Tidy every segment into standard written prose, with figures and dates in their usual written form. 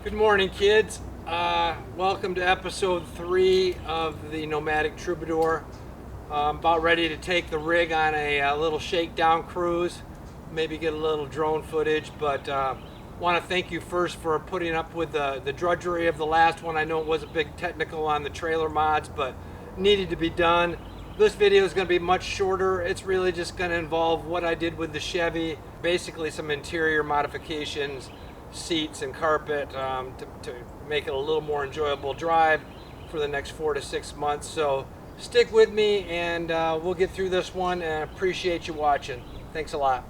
Good morning, kids. Welcome to episode 3 of the Nomadic Troubadour. I'm about ready to take the rig on a little shakedown cruise, maybe get a little drone footage, but want to thank you first for putting up with the drudgery of the last one. I know it was a big technical on the trailer mods, but needed to be done. This video is going to be much shorter. It's really just going to involve what I did with the Chevy, basically some interior modifications, seats and carpet to make it a little more enjoyable drive for the next 4 to 6 months. So stick with me and we'll get through this one, and I appreciate you watching. Thanks a lot.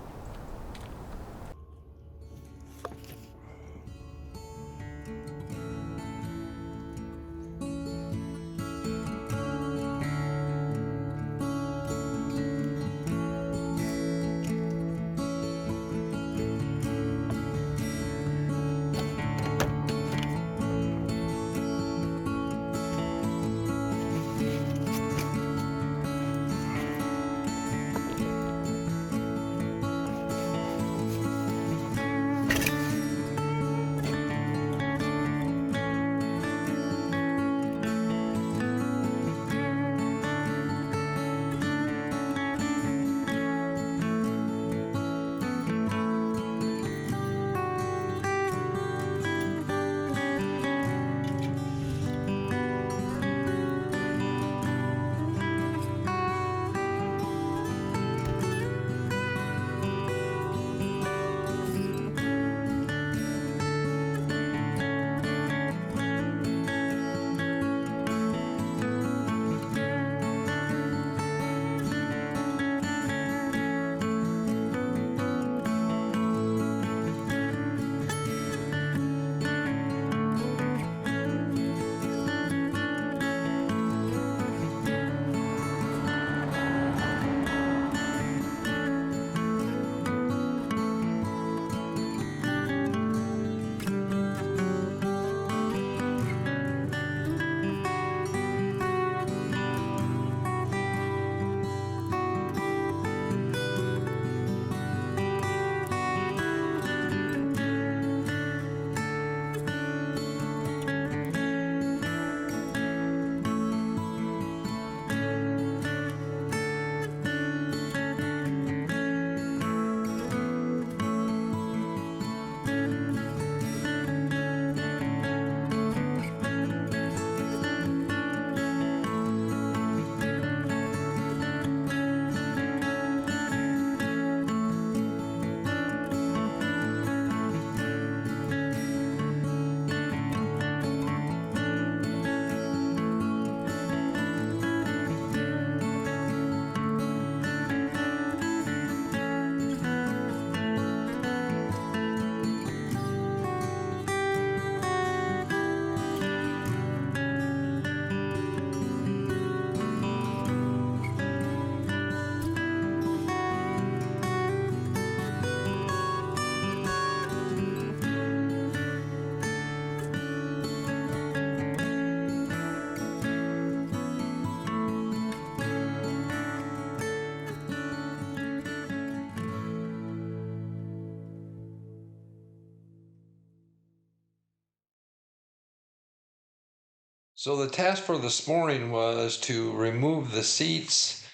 So the task for this morning was to remove the seats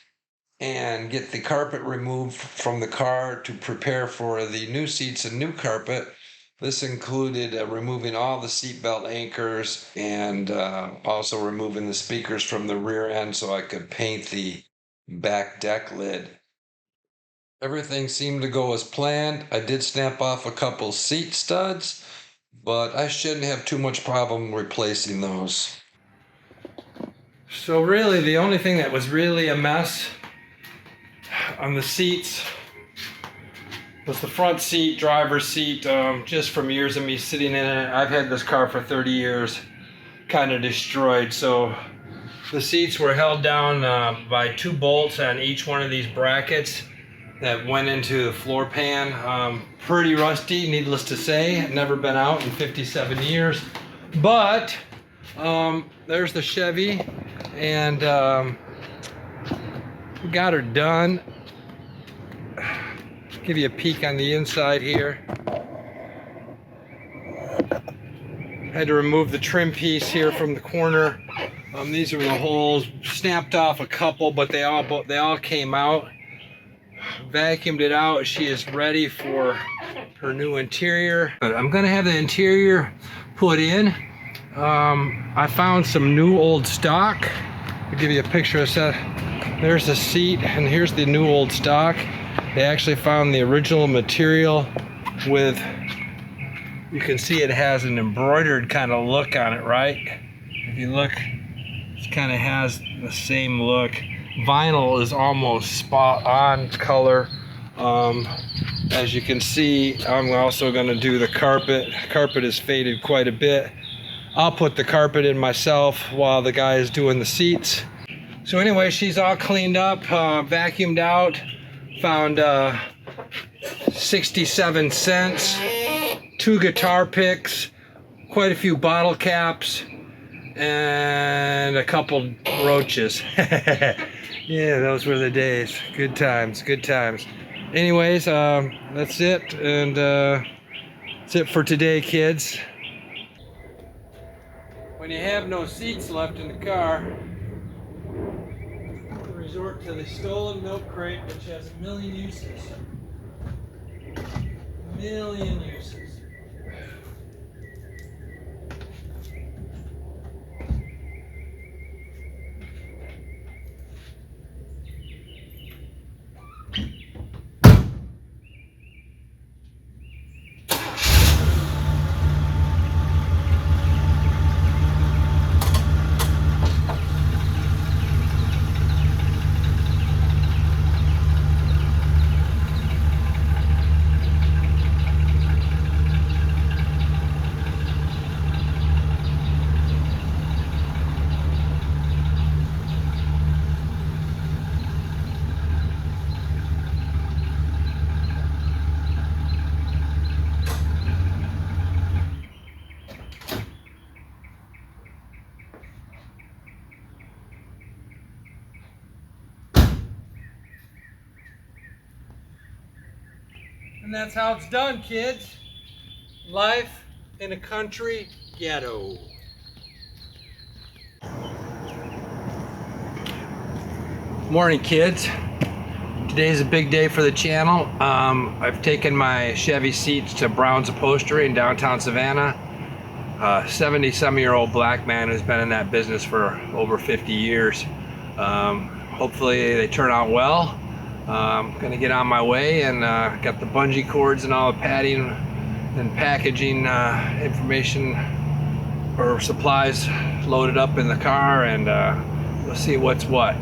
and get the carpet removed from the car to prepare for the new seats and new carpet. This included removing all the seatbelt anchors and also removing the speakers from the rear end so I could paint the back deck lid. Everything seemed to go as planned. I did snap off a couple seat studs, but I shouldn't have too much problem replacing those. So really the only thing that was really a mess on the seats was the front seat, driver's seat, just from years of me sitting in it. I've had this car for 30 years, kind of destroyed. So the seats were held down by 2 bolts on each one of these brackets that went into the floor pan. Pretty rusty, needless to say. Never been out in 57 years. But there's the Chevy, and we got her done. Give you a peek on the inside here. Had to remove the trim piece here from the corner. These are the holes. Snapped off a couple, but they all came out. Vacuumed it out. She is ready for her new interior. I'm gonna have the interior put in. I found some new old stock. I'll give you a picture of that. There's the seat, and here's the new old stock. They actually found the original material with, you can see it has an embroidered kind of look on it, right? If you look, it kind of has the same look. Vinyl is almost spot on color. As you can see, I'm also going to do the carpet. Carpet is faded quite a bit. I'll put the carpet in myself while the guy is doing the seats. So anyway, she's all cleaned up, vacuumed out, found 67 cents, 2 guitar picks, quite a few bottle caps, and a couple roaches. Yeah, those were the days. Good times, good times. Anyways, that's it, and that's it for today, kids. When you have no seats left in the car, resort to the stolen milk crate, which has a million uses. A million uses. And that's how it's done, kids. Life in a country ghetto. Morning, kids. Today's a big day for the channel. I've taken my Chevy seats to Brown's Upholstery in downtown Savannah. 70-some-year-old black man who's been in that business for over 50 years. Hopefully they turn out well. I'm gonna get on my way, and got the bungee cords and all the padding and packaging information or supplies loaded up in the car, and we'll see what's what.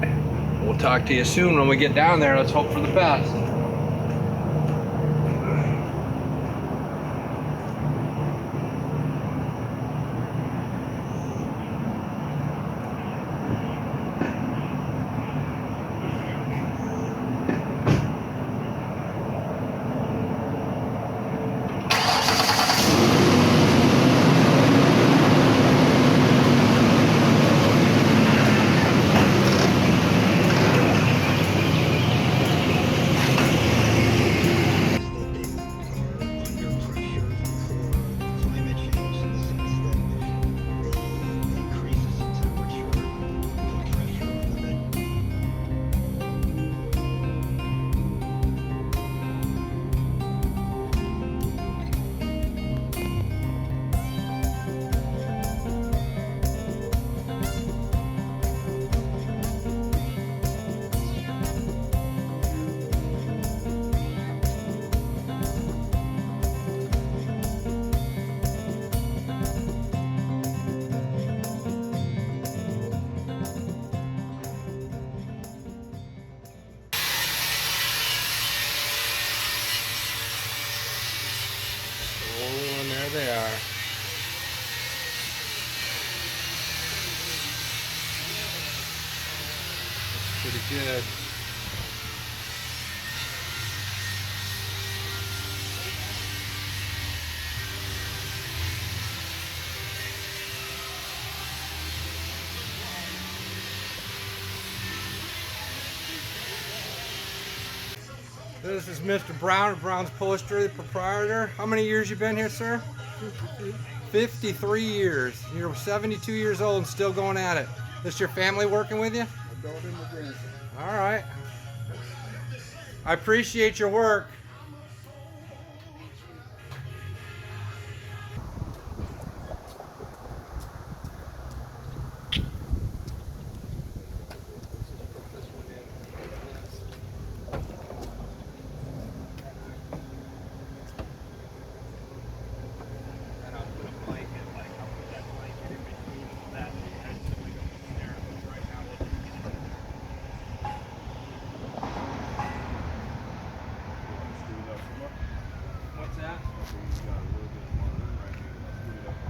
We'll talk to you soon when we get down there. Let's hope for the best. Oh, and there they are. Pretty good. This is Mr. Brown of Brown's Upholstery, the proprietor. How many years you been here, sir? 53 years. You're 72 years old and still going at it. This your family working with you? My daughter and my grandson. All right. I appreciate your work.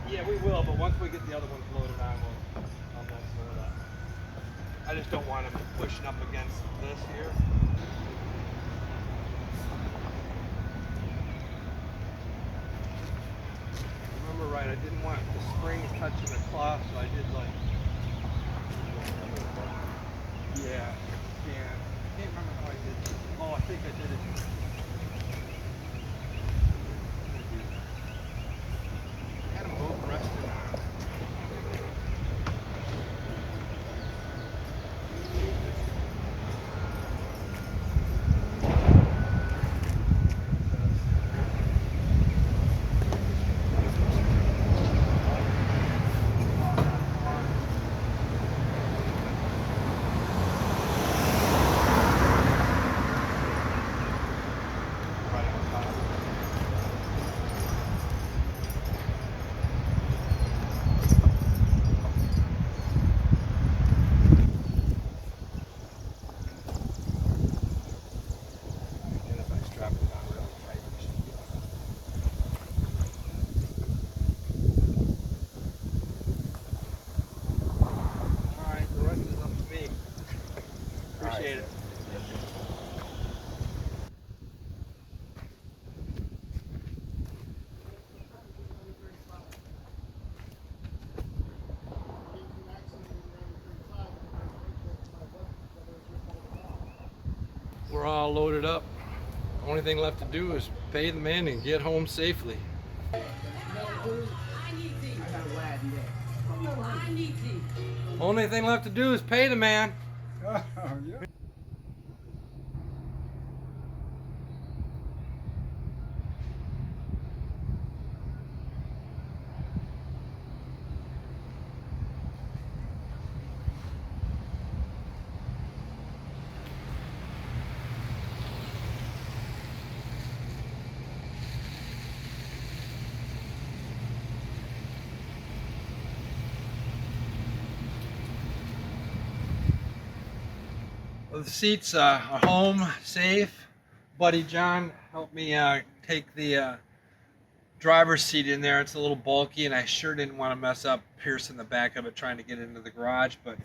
Yeah, we will, but once we get the other ones loaded on, I'll mess it up. I just don't want them pushing up against this here. Remember right, I didn't want the springs touching the cloth, so I did like... Yeah, I can't remember how I did it. Oh, I think I did it. Had them both rested on. Appreciate it. We're all loaded up. Only thing left to do is pay the man and get home safely. Only thing left to do is pay the man. Oh, yeah. Well, the seats are home, safe. Buddy John helped me take the driver's seat in there. It's a little bulky, and I sure didn't want to mess up piercing the back of it trying to get into the garage, but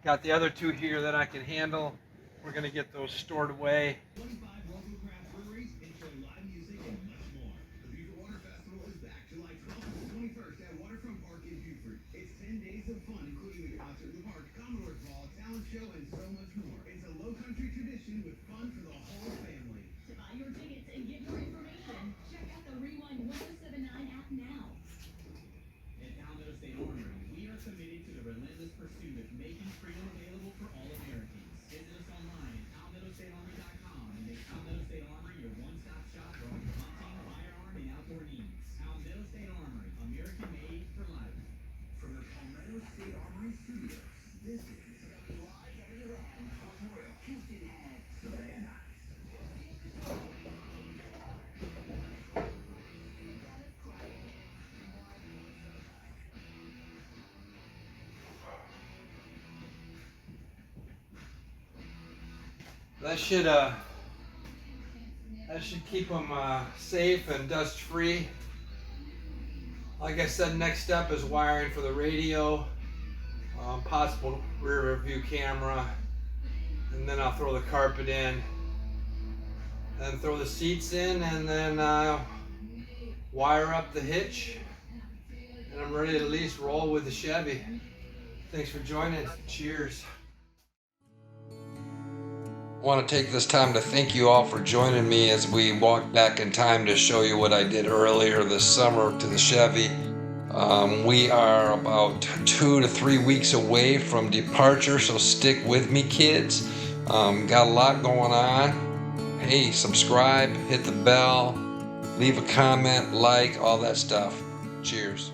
got the other two here that I can handle. We're going to get those stored away. 25 local craft breweries enjoy live music and much more. The Beaufort Water Festival is back July 12th to the 21st at Waterfront Park in Beaufort. It's 10 days of fun, including the concert in the park, Commodore's Ball, talent show, and so much more. It's a low country tradition with fun for the whole family. To buy your tickets and get more information, check out the Rewind 1079 app now. At Palmetto State Armory, we are committed to the relentless pursuit of making freedom available for all Americans. Visit us online at palmettostatearmory.com and make Palmetto State Armory your one-stop shop for all your hunting, firearm, and outdoor needs. Palmetto State Armory, American made for life. From the Palmetto State Armory Studios, this is live and around Fort Royal, Houston, and Savannah. That should keep them safe and dust free. Like I said, next step is wiring for the radio, possible rear view camera, and then I'll throw the carpet in, then throw the seats in, and then wire up the hitch, and I'm ready to at least roll with the Chevy. Thanks for joining. Cheers. I want to take this time to thank you all for joining me as we walk back in time to show you what I did earlier this summer to the Chevy. We are about 2 to 3 weeks away from departure, so stick with me, kids. Got a lot going on. Hey, subscribe, hit the bell, leave a comment, like, all that stuff. Cheers.